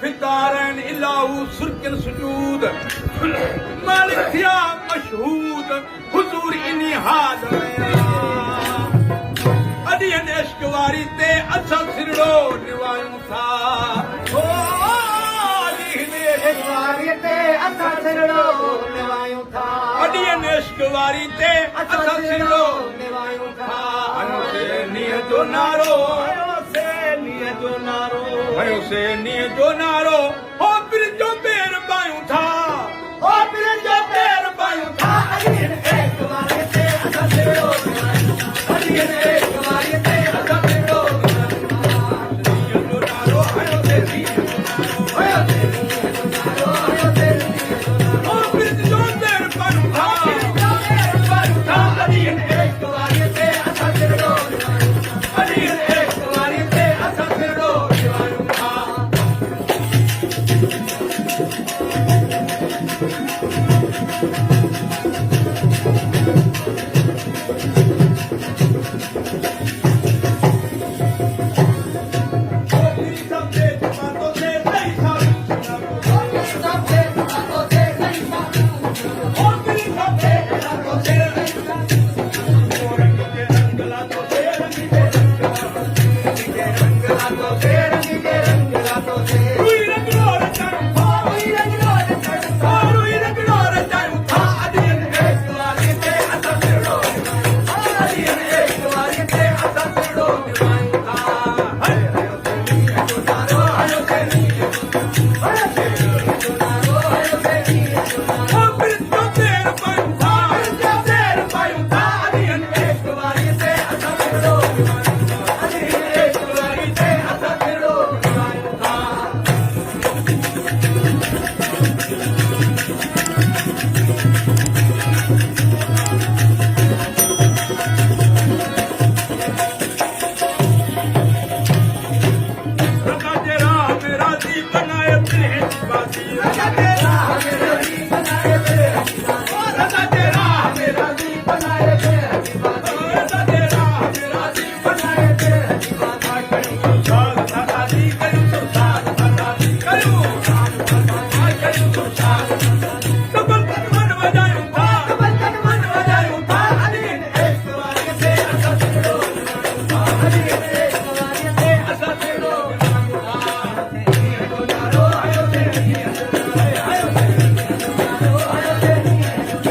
फिदारन इलाहू सुरकन सुजूद मालिक थिया मशहूद हुजूर इन्ही हाल अडियन इश्क वारी ते असा सिरड़ो निवायूं था ओ इश्क वारी ते असा सिरड़ो निवायूं था अडियन इश्क वारी ते असा सिरड़ो निवायूं था हुसैनीअ जो नारो हुसैनीअ जो नारो हो पीर जो पेर पायूं था हो पीर जो पेर पायूं था अडियन इश्क वारी ते असा सिरड़ो अडियन इश्क वारी ते असा सिरड़ो हुसैनीअ जो नारो हुसैनीअ जो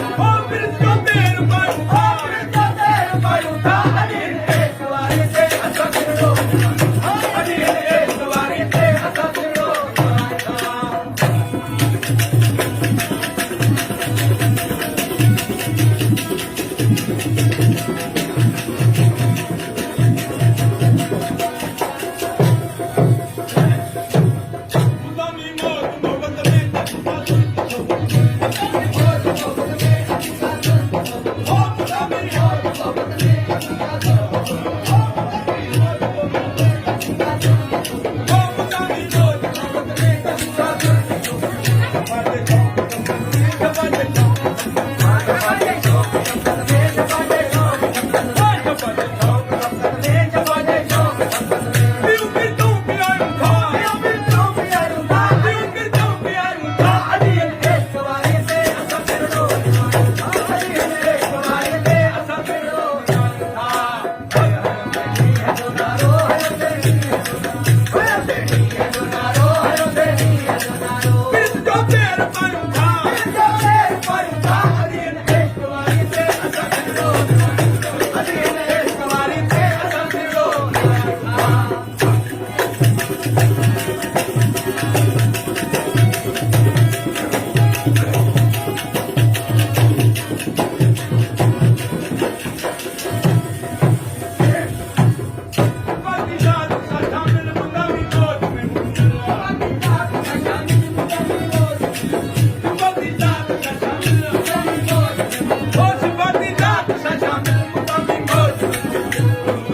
नारो हो पीर जो पेर पायूं था अडियन इश्क वारी ते असा सिरड़ो अडियन इश्क वारी ते असा सिरड़ो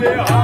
Yeah.